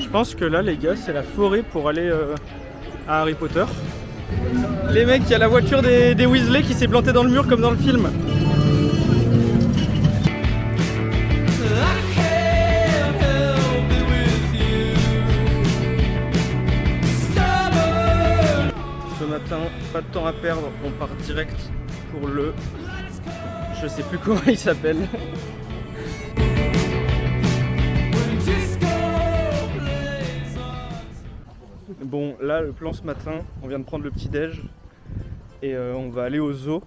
Je pense que là, les gars, c'est la forêt pour aller à Harry Potter. Les mecs, il y a la voiture des Weasley qui s'est plantée dans le mur comme dans le film. Ce matin, pas de temps à perdre, on part direct pour le... Je sais plus comment il s'appelle. Bon, là, le plan ce matin, on vient de prendre le petit déj et on va aller au zoo.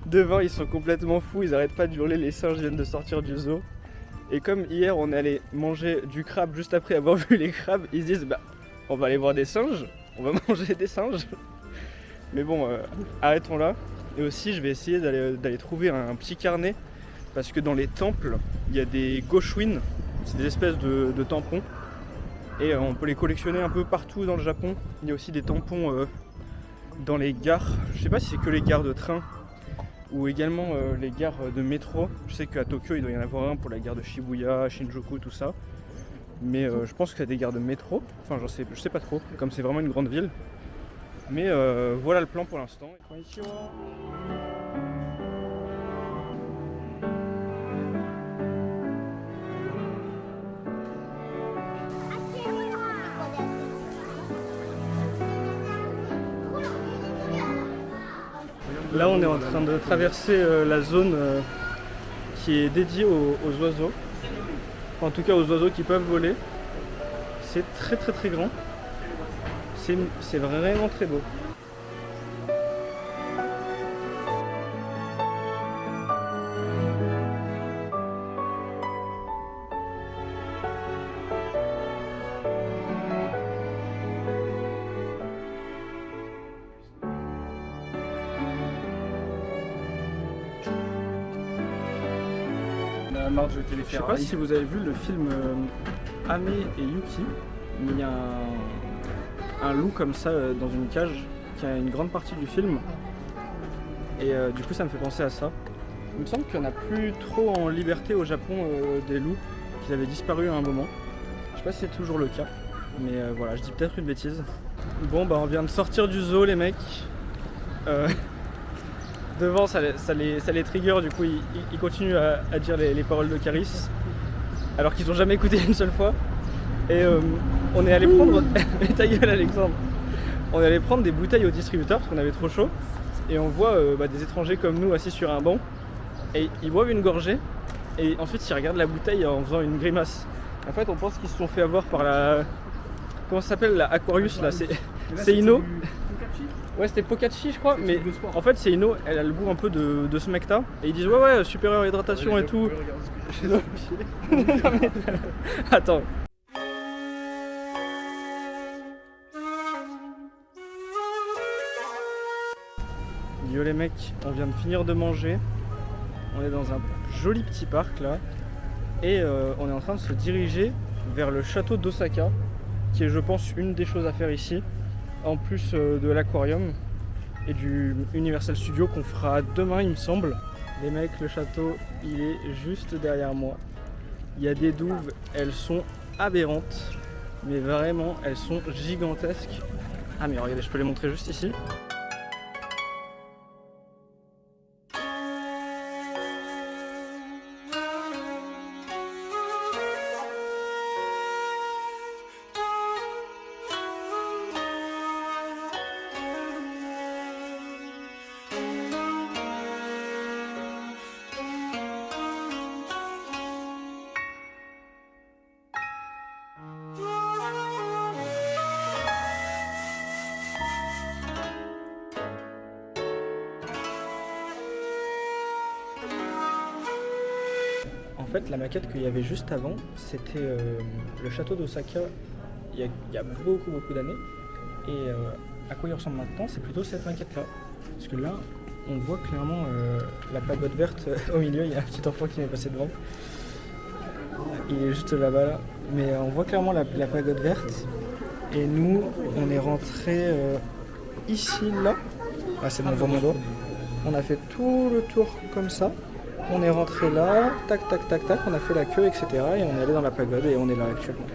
Devant, ils sont complètement fous, ils arrêtent pas de hurler, les singes viennent de sortir du zoo. Et comme hier, on est allé manger du crabe juste après avoir vu les crabes, ils se disent bah, on va aller voir des singes, on va manger des singes. Mais bon, arrêtons là. Et aussi, je vais essayer d'aller trouver un petit carnet parce que dans les temples, il y a des goshuin, c'est des espèces de tampons. Et on peut les collectionner un peu partout dans le Japon. Il y a aussi des tampons dans les gares. Je sais pas si c'est que les gares de train ou également les gares de métro. Je sais qu'à Tokyo il doit y en avoir un pour la gare de Shibuya, Shinjuku, tout ça. Mais je pense qu'il y a des gares de métro. Enfin je sais pas trop, comme c'est vraiment une grande ville. Mais voilà le plan pour l'instant. Là on est en train de traverser la zone qui est dédiée aux oiseaux. Enfin, en tout cas aux oiseaux qui peuvent voler. C'est très très très grand. C'est vraiment très beau. Je sais pas si vous avez vu le film Ame et Yuki, mais il y a un loup comme ça dans une cage qui a une grande partie du film. Et du coup ça me fait penser à ça. Il me semble qu'il n'y en a plus trop en liberté au Japon des loups, qu'ils avaient disparu à un moment. Je sais pas si c'est toujours le cas, mais voilà, je dis peut-être une bêtise. Bon bah on vient de sortir du zoo les mecs. Devant ça les trigger, du coup ils continuent à dire les paroles de Caris alors qu'ils n'ont jamais écouté une seule fois. Et on est allé prendre ta gueule Alexandre. On est allé prendre des bouteilles au distributeur parce qu'on avait trop chaud. Et on voit des étrangers comme nous assis sur un banc. Et ils boivent une gorgée. Et ensuite ils regardent la bouteille en faisant une grimace. En fait on pense qu'ils se sont fait avoir par la... Comment ça s'appelle, la Aquarius là, c'est Ino. Ouais c'était Pokachi je crois, mais en fait c'est Ino, elle a le goût un peu de Smecta. Et ils disent ouais supérieure hydratation et tout. Attends. Yo les mecs, on vient de finir de manger. On est dans un joli petit parc là. Et on est en train de se diriger vers le château d'Osaka, qui est je pense une des choses à faire ici. En plus de l'aquarium et du Universal Studio qu'on fera demain il me semble. Les mecs, le château il est juste derrière moi. Il y a des douves, elles sont aberrantes, mais vraiment elles sont gigantesques. Ah mais regardez, je peux les montrer juste ici. En fait, la maquette qu'il y avait juste avant, c'était le château d'Osaka il y a beaucoup d'années. Et à quoi il ressemble maintenant, c'est plutôt cette maquette-là. Parce que là, on voit clairement la pagode verte au milieu, il y a un petit enfant qui m'est passé devant. Il est juste là-bas, là. Mais on voit clairement la pagode verte. Et nous, on est rentré ici, là. Ah, c'est bon, on voit mon doigt. On a fait tout le tour comme ça. On est rentré là, tac tac tac tac, on a fait la queue, etc. Et on est allé dans la pagode et on est là actuellement.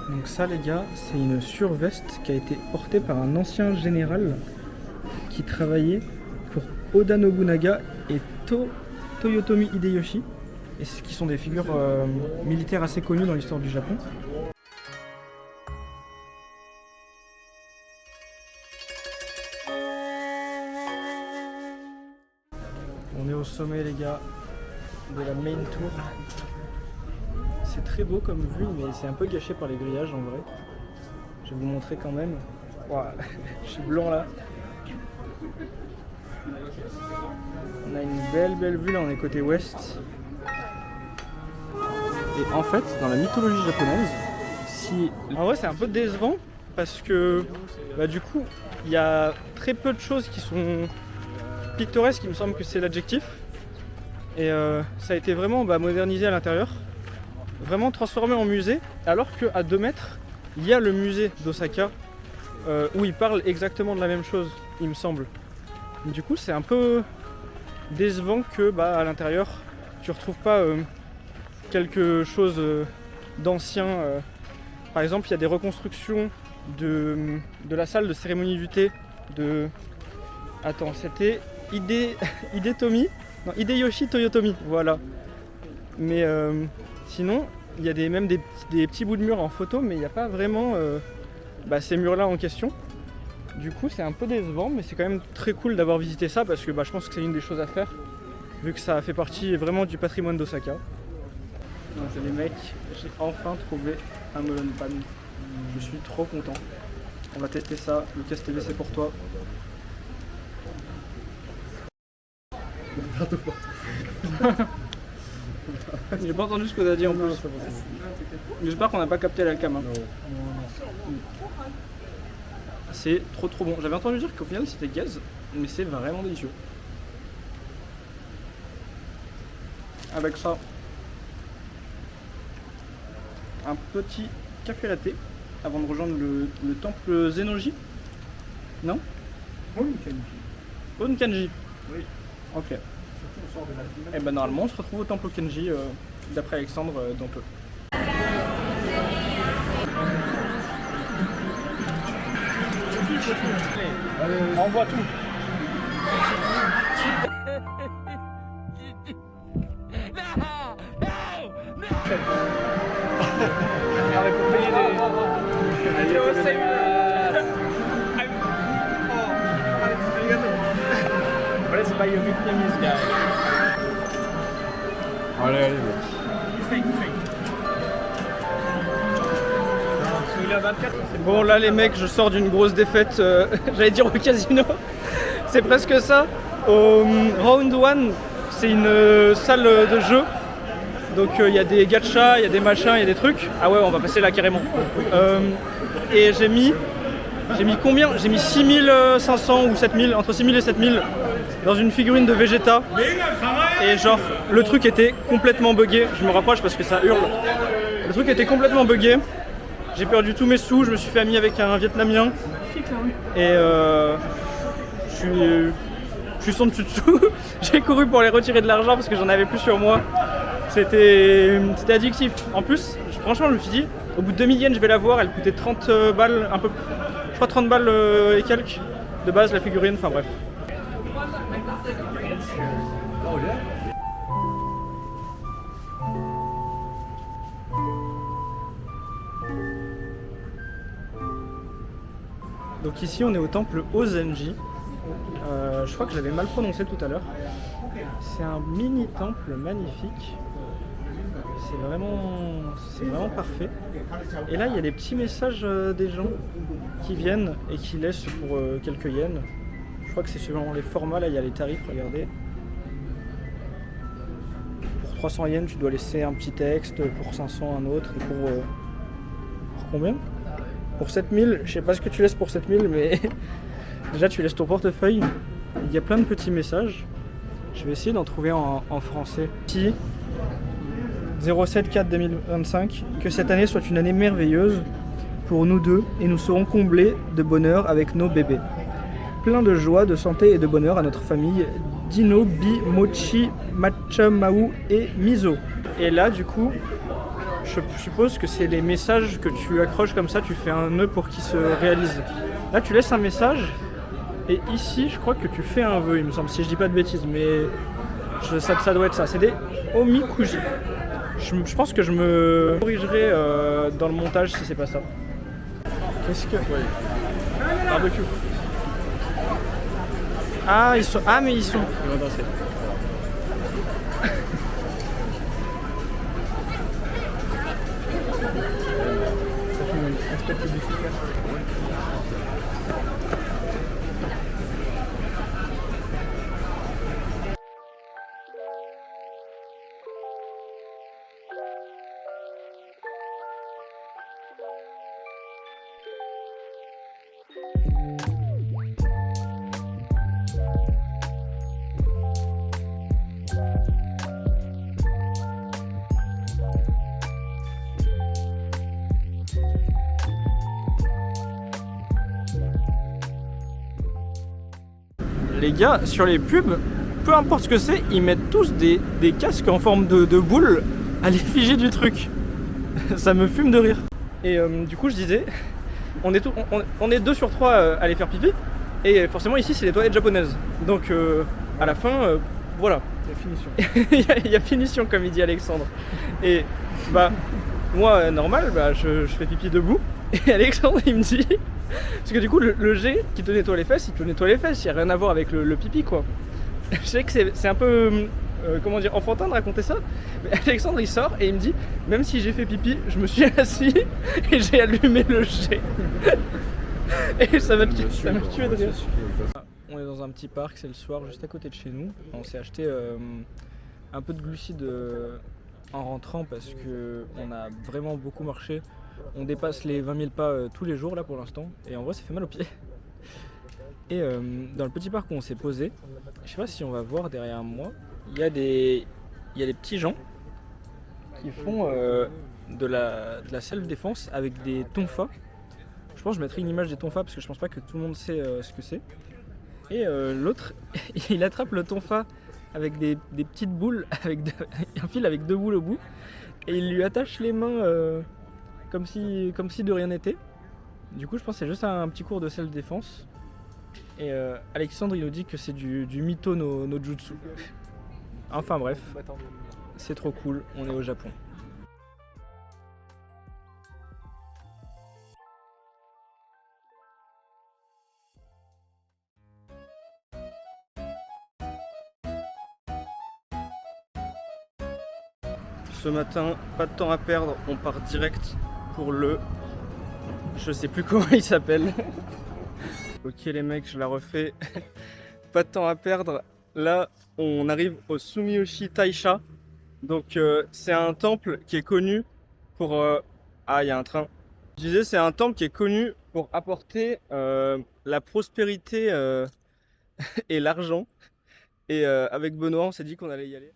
Donc ça les gars, c'est une surveste qui a été portée par un ancien général qui travaillait pour Oda Nobunaga et Toyotomi Hideyoshi, et qui sont des figures militaires assez connues dans l'histoire du Japon. On est au sommet les gars de la main tour. C'est très beau comme vue, mais c'est un peu gâché par les grillages en vrai. Je vais vous montrer quand même. Wow, je suis blanc là. On a une belle vue là, on est côté ouest. Et en fait, dans la mythologie japonaise, en vrai c'est un peu décevant parce que du coup, il y a très peu de choses qui sont pittoresques, il me semble que c'est l'adjectif. Et ça a été vraiment modernisé à l'intérieur, vraiment transformé en musée, alors qu'à 2 mètres, il y a le musée d'Osaka où ils parlent exactement de la même chose, il me semble. Du coup, c'est un peu décevant que à l'intérieur, tu retrouves pas quelque chose d'ancien. Par exemple, il y a des reconstructions de la salle de cérémonie du thé de... Attends, c'était Hideyoshi Toyotomi, voilà. Mais sinon, il y a même des petits bouts de murs en photo, mais il n'y a pas vraiment ces murs-là en question. Du coup, c'est un peu décevant, mais c'est quand même très cool d'avoir visité ça parce que je pense que c'est une des choses à faire, vu que ça fait partie vraiment du patrimoine d'Osaka. Donc les mecs, j'ai enfin trouvé un melon pan. Je suis trop content. On va tester ça. Lucas TV, c'est pour toi. J'ai pas entendu ce que t'as dit en plus. J'espère qu'on n'a pas capté l'alcam. C'est trop bon. J'avais entendu dire qu'au final c'était gaz, mais c'est vraiment délicieux. Avec ça, un petit café latte avant de rejoindre le temple Zennoji. Non? Onkanji. Oui. Ok. Et normalement on se retrouve au temple Onkanji d'après Alexandre dans peu. Allez, on voit tout. Regardez pour payer des... Let's buy a Vietnamese guy. Allez. Bon là les mecs, je sors d'une grosse défaite, j'allais dire au casino, c'est presque ça. Au Round 1, c'est une salle de jeu, donc il y a des gachas, il y a des machins, il y a des trucs. Ah ouais, on va passer là carrément. Et j'ai mis combien? J'ai mis 6500 ou 7000, entre 6000 et 7000 dans une figurine de Vegeta. Et genre, le truc était complètement buggé, je me rapproche parce que ça hurle. Le truc était complètement buggé. J'ai perdu tous mes sous, je me suis fait ami avec un Vietnamien. Et je suis son dessous. J'ai couru pour aller retirer de l'argent parce que j'en avais plus sur moi. C'était addictif. En plus, franchement, je me suis dit, au bout de 2000 yens, je vais la voir. Elle coûtait 30 balles, un peu, je crois 30 balles et quelques de base, la figurine. Enfin bref. Donc ici on est au temple Ozenji. Je crois que je l'avais mal prononcé tout à l'heure. C'est un mini temple magnifique. C'est vraiment parfait. Et là il y a des petits messages des gens qui viennent et qui laissent pour quelques yens. Je crois que c'est selon les formats, là il y a les tarifs, regardez. Pour 300 yens tu dois laisser un petit texte, pour 500 un autre, et pour combien? Pour 7000, je sais pas ce que tu laisses pour 7000, mais déjà tu laisses ton portefeuille. Il y a plein de petits messages. Je vais essayer d'en trouver en français. 07/4/2025, que cette année soit une année merveilleuse pour nous deux et nous serons comblés de bonheur avec nos bébés. Plein de joie, de santé et de bonheur à notre famille Dino, Bi, Mochi, Matcha Mau et Miso. Et là du coup, je suppose que c'est les messages que tu accroches comme ça, tu fais un nœud pour qu'ils se réalisent. Là tu laisses un message et ici je crois que tu fais un vœu il me semble, si je dis pas de bêtises, mais ça doit être ça, c'est des omikuji. Je pense que je me corrigerai dans le montage si c'est pas ça. Qu'est-ce que... Ouais. Barbecue. Ah, ils sont... Ah, mais ils sont... Ils vont danser. Ça fait un aspect publicitaire. Les gars, sur les pubs, peu importe ce que c'est, ils mettent tous des casques en forme de boule à l'effigie du truc. Ça me fume de rire. Et du coup, je disais, on est 2 sur 3 à aller faire pipi. Et forcément, ici, c'est les toilettes japonaises. Donc, à la fin, voilà. Il y a finition. Il y a finition, comme il dit Alexandre. Et bah, moi, normal, bah, je fais pipi debout. Et Alexandre, il me dit... Parce que du coup, le jet qui te nettoie les fesses, il te nettoie les fesses, il n'y a rien à voir avec le pipi, quoi. Je sais que c'est un peu, comment dire, enfantin de raconter ça, mais Alexandre, il sort et il me dit, même si j'ai fait pipi, je me suis assis et j'ai allumé le jet. Et ça m'a tué de rire. On est dans un petit parc, c'est le soir, juste à côté de chez nous. On s'est acheté un peu de glucides en rentrant parce qu'on a vraiment beaucoup marché. On dépasse les 20 000 pas tous les jours là pour l'instant et en vrai ça fait mal aux pieds. Et dans le petit parc où on s'est posé, je sais pas si on va voir derrière moi, il y a des petits gens qui font de la self-défense avec des tonfas. Je pense que je mettrai une image des tonfas parce que je pense pas que tout le monde sait ce que c'est. Et l'autre, il attrape le tonfa avec des petites boules, avec un fil avec 2 boules au bout et il lui attache les mains comme si de rien n'était. Du coup, je pense que c'est juste un petit cours de self-défense. Et Alexandre, il nous dit que c'est du Mito no Jutsu. Enfin bref, c'est trop cool, on est au Japon. Ce matin, pas de temps à perdre, on part direct pour le... Je sais plus comment il s'appelle. Ok les mecs, je la refais. Pas de temps à perdre. Là, on arrive au Sumiyoshi Taisha. Donc c'est un temple qui est connu pour... Ah, il y a un train. Je disais, c'est un temple qui est connu pour apporter la prospérité et l'argent. Et avec Benoît, on s'est dit qu'on allait y aller.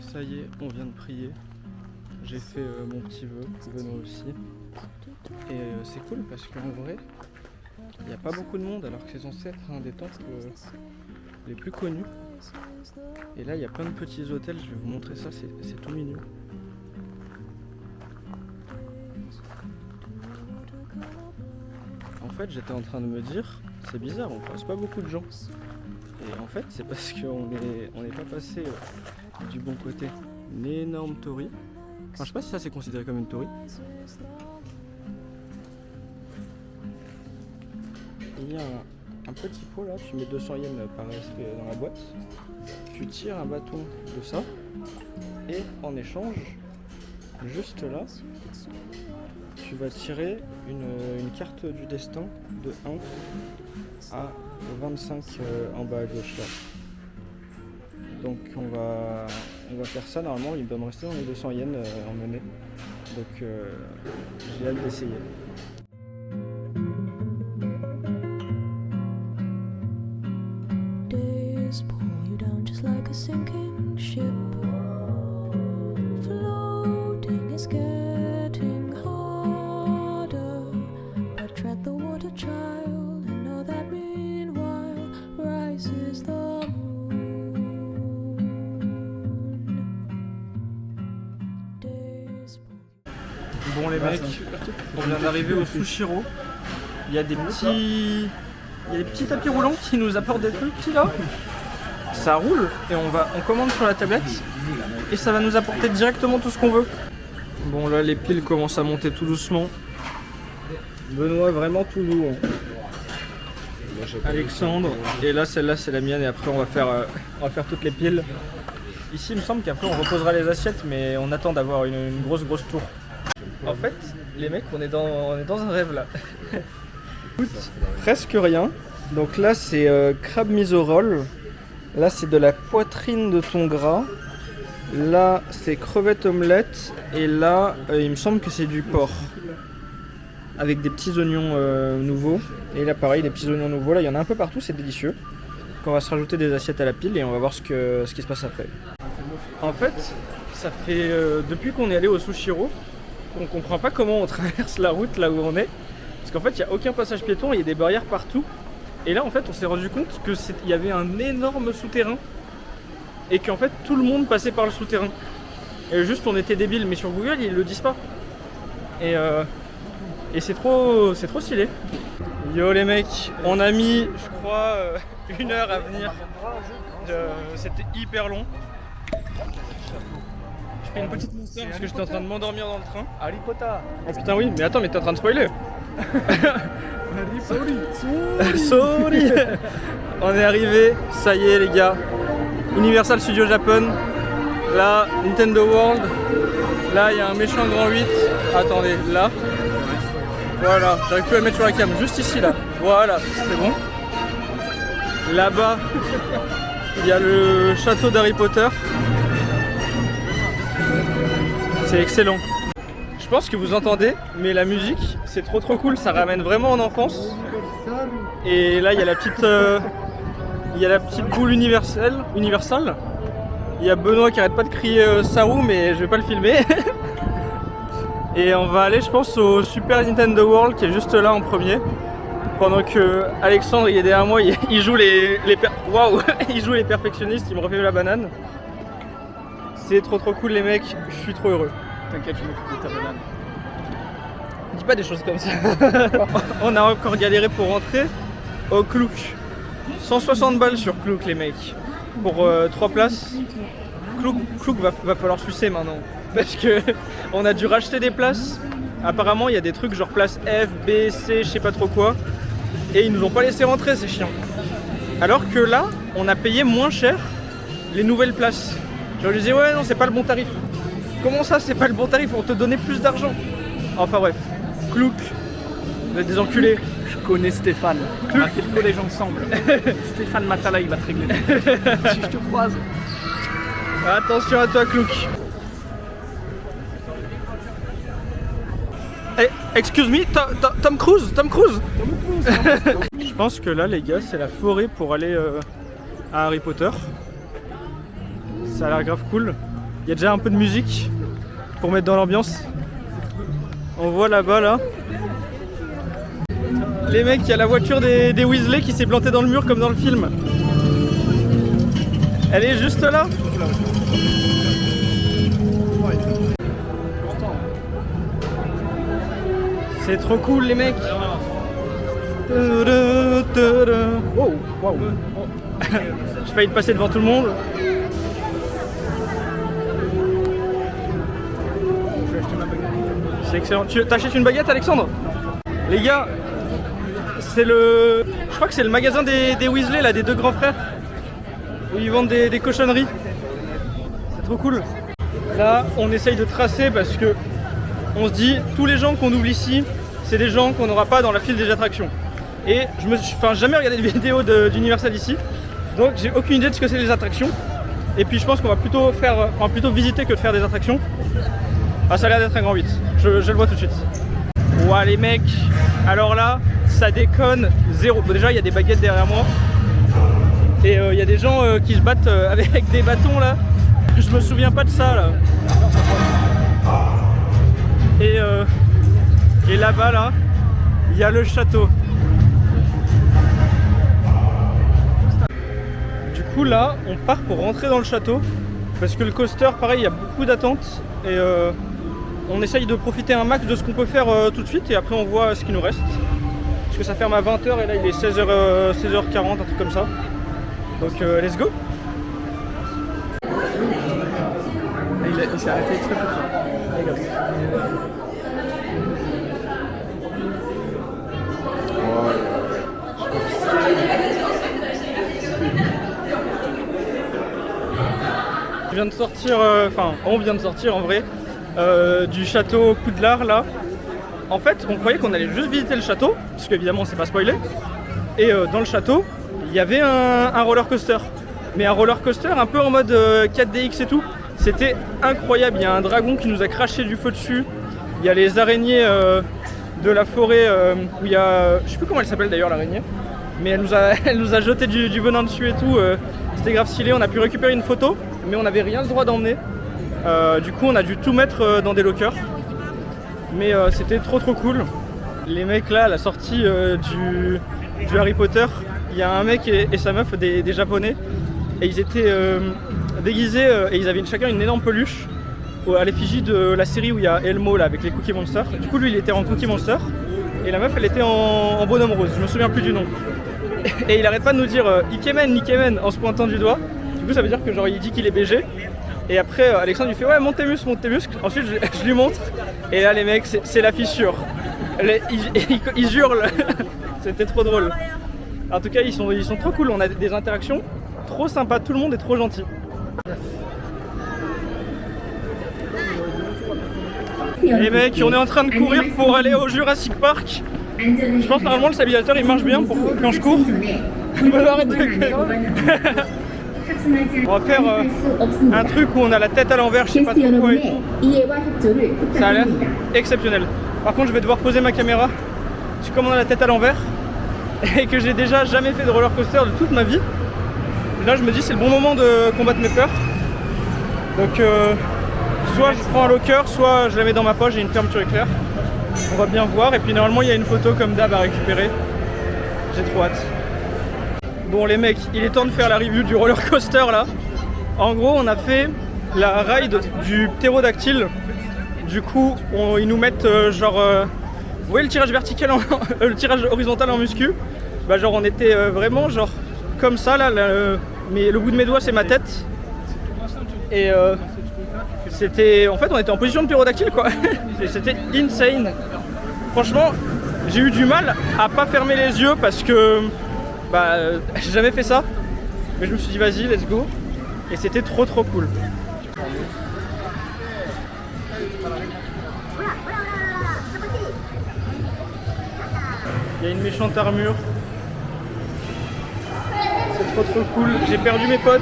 Ça y est, on vient de prier. J'ai fait mon petit vœu, Benoît aussi. Et c'est cool parce qu'en vrai, il n'y a pas beaucoup de monde alors que c'est censé être un des temples les plus connus. Et là, il y a plein de petits hôtels, je vais vous montrer ça, c'est tout mignon. En fait, j'étais en train de me dire, c'est bizarre, on croise pas beaucoup de gens. Et en fait, c'est parce qu'on n'est pas passé du bon côté. Une énorme torii. Enfin, je sais pas si ça c'est considéré comme une torii. Il y a un petit pot là, tu mets 200 yens par respect dans la boîte. Tu tires un bâton de ça. Et en échange, juste là, tu vas tirer une carte du destin de 1 à 25 en bas à gauche là. Donc on va faire ça, normalement il doit me rester dans les 200 yens en monnaie. Donc j'ai hâte d'essayer. les mecs, on vient d'arriver au Sushiro. Il y a des petits tapis roulants qui nous apportent des trucs là. Ça roule et on commande sur la tablette et ça va nous apporter directement tout ce qu'on veut. Bon là les piles commencent à monter tout doucement. Benoît vraiment tout doux. Hein. Alexandre, et là celle-là c'est la mienne et après on va faire toutes les piles. Ici il me semble qu'après on reposera les assiettes mais on attend d'avoir une grosse tour. En fait les mecs on est dans un rêve là. Écoute, presque rien. Donc là c'est crabe miso roll. Là c'est de la poitrine de thon gras. Là c'est crevette omelette. Et là il me semble que c'est du porc. Avec des petits oignons nouveaux. Et là pareil des petits oignons nouveaux. Là il y en a un peu partout, c'est délicieux. Donc on va se rajouter des assiettes à la pile et on va voir ce qui se passe après. En fait ça fait depuis qu'on est allé au Sushiro qu'on comprend pas comment on traverse la route là où on est. Parce qu'en fait il n'y a aucun passage piéton, il y a des barrières partout. Et là en fait on s'est rendu compte qu'il y avait un énorme souterrain. Et qu'en fait tout le monde passait par le souterrain. Et juste on était débiles, mais sur Google ils le disent pas. Et c'est trop stylé. Yo les mecs, on a mis je crois 1 heure à venir. C'était hyper long. Je fais une petite monster parce que j'étais en train de m'endormir dans le train. Harry Potter. Oh putain oui, mais attends mais t'es en train de spoiler. Sorry. On est arrivé, ça y est les gars. Universal Studios Japan. Là, Nintendo World. Là, il y a un méchant grand 8. Attendez, là. Voilà, j'arrive plus à le mettre sur la cam. Juste ici, là. Voilà, c'est bon. Là-bas, il y a le château d'Harry Potter. C'est excellent. Je pense que vous entendez, mais la musique, c'est trop cool. Ça ramène vraiment en enfance. Et là, il y a la petite boule universelle. Il y a Benoît qui arrête pas de crier Saru, mais je vais pas le filmer. Et on va aller, je pense, au Super Nintendo World qui est juste là en premier. Pendant que Alexandre il est derrière moi, il joue il joue les perfectionnistes, il me refait la banane. C'est trop cool les mecs, je suis trop heureux. T'inquiète, je m'occupe de ta banane. Dis pas des choses comme ça. On a encore galéré pour rentrer au Klook. 160 balles sur Klook les mecs. Pour 3 places. Klook va falloir sucer maintenant. Parce que on a dû racheter des places. Apparemment il y a des trucs genre place F, B, C, je sais pas trop quoi. Et ils nous ont pas laissé rentrer, c'est chiant. Alors que là, on a payé moins cher les nouvelles places. Je lui disais ouais non c'est pas le bon tarif. Comment ça c'est pas le bon tarif, on te donnait plus d'argent. Enfin bref, Klook, vous êtes des enculés. Je connais Stéphane. On a fait le collège ensemble. Stéphane Matala, il va te régler. Si je te croise. Attention à toi Klook. Hey, excuse me, Tom Cruise. Je pense que là les gars c'est la forêt pour aller à Harry Potter. Ça a l'air grave cool. Il y a déjà un peu de musique pour mettre dans l'ambiance. On voit là-bas là. Les mecs, il y a la voiture des Weasley qui s'est plantée dans le mur comme dans le film. Elle est juste là. C'est trop cool les mecs. Wow, wow. J'ai failli te passer devant tout le monde. C'est excellent. Tu t'achètes une baguette Alexandre? Les gars, je crois que c'est le magasin des Weasley là, des 2 grands frères. Où ils vendent des cochonneries. C'est trop cool. Là on essaye de tracer parce que on se dit tous les gens qu'on oublie ici, c'est des gens qu'on n'aura pas dans la file des attractions. Et je me suis jamais regardé de vidéo d'Universal ici. Donc j'ai aucune idée de ce que c'est les attractions. Et puis je pense qu'on va plutôt visiter que de faire des attractions. Ah ça a l'air d'être un grand 8, je le vois tout de suite. Ouah les mecs, alors là, ça déconne zéro. Bon, déjà il y a des baguettes derrière moi. Et il y a des gens qui se battent avec des bâtons là. Je me souviens pas de ça là. Et là-bas là, il y a le château. Du coup là, on part pour rentrer dans le château. Parce que le coaster, pareil, il y a beaucoup d'attentes. Et on essaye de profiter un max de ce qu'on peut faire tout de suite et après on voit ce qui nous reste. Parce que ça ferme à 20h et là il est 16h40, un truc comme ça. Donc let's go. Il s'est arrêté exprès pour ça. Regarde. Je viens de sortir, on vient de sortir en vrai, du château Poudlard là. En fait, on croyait qu'on allait juste visiter le château, parce qu'évidemment c'est pas spoilé. Et dans le château, il y avait un roller coaster. Mais un roller coaster un peu en mode 4DX et tout. C'était incroyable, il y a un dragon qui nous a craché du feu dessus. Il y a les araignées de la forêt où il y a... Je sais plus comment elle s'appelle d'ailleurs l'araignée. Mais elle nous a jeté du venin dessus et tout. C'était grave stylé, on a pu récupérer une photo. Mais on n'avait rien le droit d'emmener. Du coup on a dû tout mettre dans des lockers. Mais c'était trop cool. Les mecs là, à la sortie du Harry Potter, il y a un mec et sa meuf, des japonais. Et ils étaient déguisés et ils avaient chacun une énorme peluche à l'effigie de la série où il y a Elmo là avec les Cookie Monster. Du coup lui il était en Cookie Monster et la meuf elle était en bonhomme rose, je me souviens plus du nom. Et il arrête pas de nous dire Ikemen en se pointant du doigt. Du coup ça veut dire que genre il dit qu'il est BG. Et après Alexandre lui fait ouais monte tes muscles. Ensuite je lui montre et là les mecs c'est la fissure. Ils hurlent. C'était trop drôle. En tout cas ils sont trop cool, on a des interactions trop sympas, tout le monde est trop gentil. Les mecs, on est en train de courir pour aller au Jurassic Park. Je pense normalement le stabilisateur il marche bien pour quand je cours. Arrête de gueuler. On va faire un truc où on a la tête à l'envers, je sais pas trop quoi et tout. Ça a l'air exceptionnel. Par contre je vais devoir poser ma caméra. Parce que comme on a la tête à l'envers et que j'ai déjà jamais fait de roller coaster de toute ma vie, là je me dis c'est le bon moment de combattre mes peurs. Donc soit je prends un locker, soit je la mets dans ma poche, j'ai une fermeture éclair. On va bien voir et puis normalement il y a une photo comme d'hab à récupérer. J'ai trop hâte. Bon les mecs, il est temps de faire la review du roller coaster là. En gros on a fait la ride du ptérodactyle. Du coup ils nous mettent vous voyez le tirage vertical, le tirage horizontal en muscu. Bah genre on était vraiment genre comme ça là, mais le bout de mes doigts c'est ma tête. Et c'était, en fait on était en position de ptérodactyle quoi. C'était insane. Franchement j'ai eu du mal à pas fermer les yeux parce que j'ai jamais fait ça. Mais je me suis dit vas-y let's go. Et c'était trop cool. Il y a une méchante armure. C'est trop cool. J'ai perdu mes potes.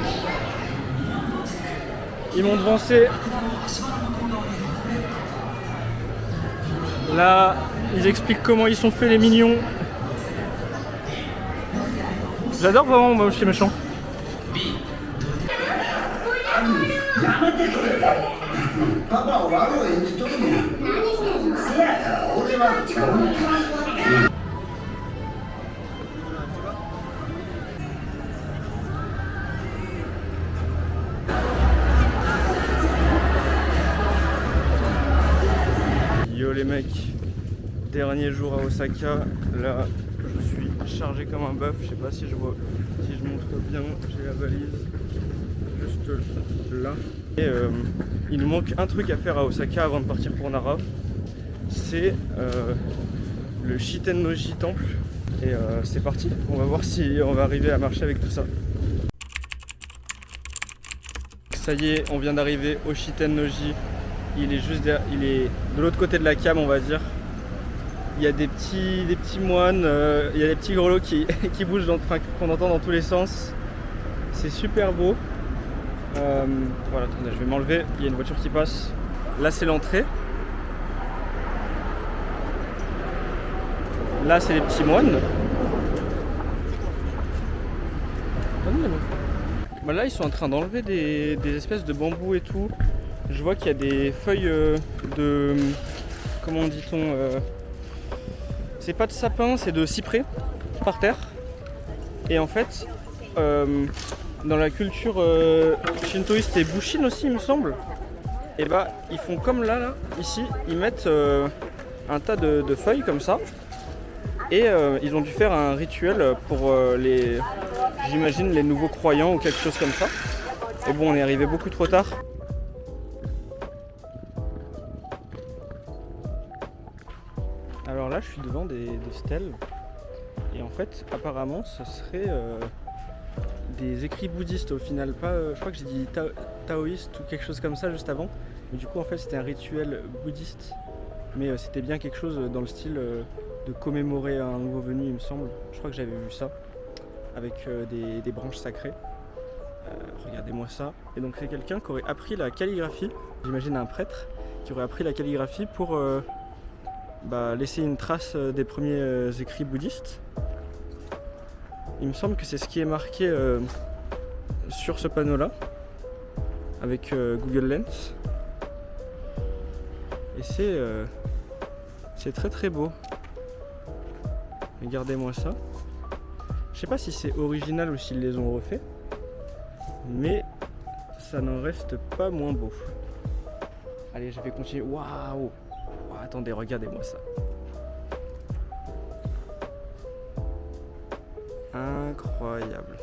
Ils m'ont devancé. Là, ils expliquent comment ils sont faits les mignons. J'adore vraiment moi aussi méchant. Yo les mecs, dernier jour à Osaka, là je suis chargé comme un bœuf, je sais pas si je montre bien, j'ai la valise juste là. Et il nous manque un truc à faire à Osaka avant de partir pour Nara, c'est le Shitennoji Temple et c'est parti, on va voir si on va arriver à marcher avec tout ça. Ça y est, on vient d'arriver au Shitennoji. Il est juste derrière, il est de l'autre côté de la cam on va dire. Il y a des petits moines, il y a des petits grelots qui bougent, qu'on entend dans tous les sens. C'est super beau. Voilà, attendez, je vais m'enlever, il y a une voiture qui passe. Là c'est l'entrée. Là c'est les petits moines. Bah là ils sont en train d'enlever des espèces de bambous et tout. Je vois qu'il y a des feuilles de... Comment dit-on c'est pas de sapin, c'est de cyprès par terre. Et en fait, dans la culture shintoïste et bushin aussi il me semble, et bah ils font comme là, ici, ils mettent un tas de feuilles comme ça. Et ils ont dû faire un rituel pour j'imagine, les nouveaux croyants ou quelque chose comme ça. Et bon, on est arrivé beaucoup trop tard. Alors là, je suis devant des stèles. Et en fait, apparemment, ce serait des écrits bouddhistes au final. Pas, je crois que j'ai dit taoïste ou quelque chose comme ça juste avant. Mais du coup, en fait, c'était un rituel bouddhiste. Mais c'était bien quelque chose dans le style de commémorer un nouveau venu, il me semble. Je crois que j'avais vu ça avec des branches sacrées. Regardez-moi ça. Et donc c'est quelqu'un qui aurait appris la calligraphie. J'imagine un prêtre qui aurait appris la calligraphie pour laisser une trace des premiers écrits bouddhistes. Il me semble que c'est ce qui est marqué sur ce panneau-là avec Google Lens. Et c'est très très beau. Regardez-moi ça. Je sais pas si c'est original ou s'ils les ont refait, mais ça n'en reste pas moins beau. Allez, je vais continuer. Waouh! Attendez, regardez-moi ça. Incroyable.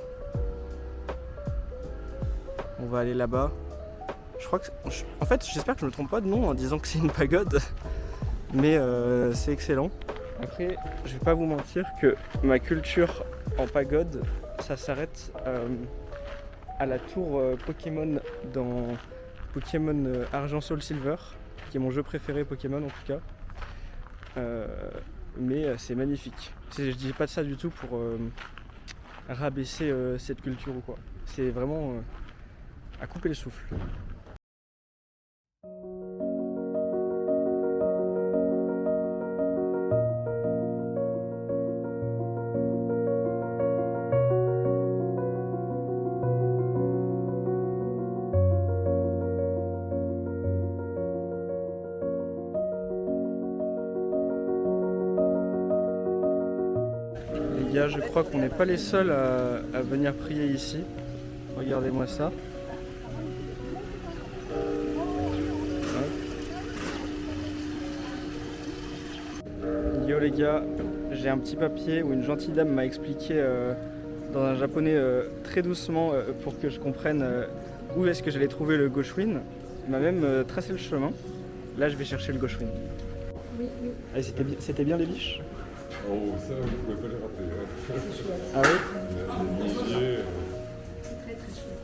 On va aller là-bas. Je crois que... En fait, j'espère que je me trompe pas de nom en disant que c'est une pagode, mais c'est excellent. Après, je vais pas vous mentir que ma culture en pagode, ça s'arrête à la tour Pokémon dans Pokémon Argent Soul Silver, qui est mon jeu préféré Pokémon en tout cas. Mais c'est magnifique. Je dis pas de ça du tout pour rabaisser cette culture ou quoi. C'est vraiment à couper le souffle. Je crois qu'on n'est pas les seuls à venir prier ici. Regardez-moi ça. Yo les gars, j'ai un petit papier où une gentille dame m'a expliqué dans un japonais très doucement pour que je comprenne où est-ce que j'allais trouver le Goshuin. Elle m'a même tracé le chemin. Là je vais chercher le Goshuin. Oui. Ah, c'était bien les biches? Oh, ça, vous ne pouvez pas les rater. Hein. C'est chouette. Ah oui? Les nidiers, C'est très très chouette.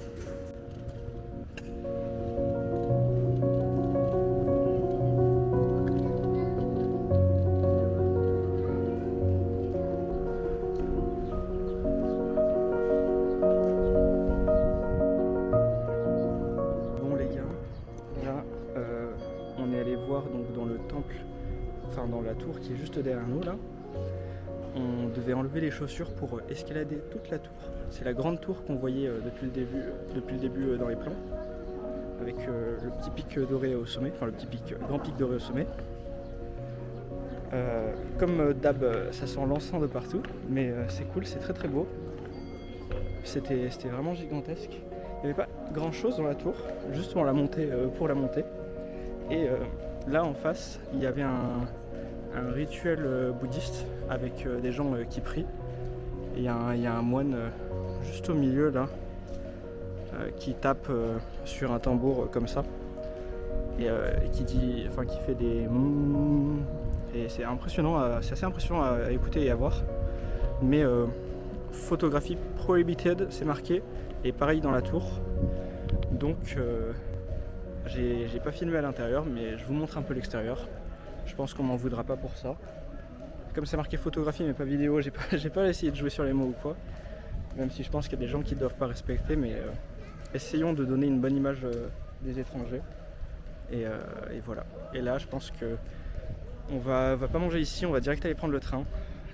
Bon les gars, là on est allé voir donc dans le temple, enfin dans la tour qui est juste derrière nous là. On devait enlever les chaussures pour escalader toute la tour. C'est la grande tour qu'on voyait depuis le début dans les plans, avec le petit pic doré au sommet, enfin le petit pic, grand pic doré au sommet. Comme d'hab, ça sent l'encens de partout, mais c'est cool, c'est très très beau. C'était vraiment gigantesque. Il n'y avait pas grand chose dans la tour, juste pour la montée. Et là en face, il y avait un rituel bouddhiste avec des gens qui prient. Et il y a un moine juste au milieu là qui tape sur un tambour comme ça et qui fait des et c'est assez impressionnant à écouter et à voir. Mais photographie prohibited, c'est marqué, et pareil dans la tour. Donc j'ai pas filmé à l'intérieur, mais je vous montre un peu l'extérieur. Je pense qu'on m'en voudra pas pour ça. Comme c'est marqué photographie mais pas vidéo, j'ai pas essayé de jouer sur les mots ou quoi. Même si je pense qu'il y a des gens qui ne doivent pas respecter, mais essayons de donner une bonne image des étrangers. Et voilà. Et là, je pense que on va pas manger ici, on va direct aller prendre le train,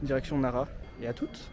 direction Nara. Et à toutes!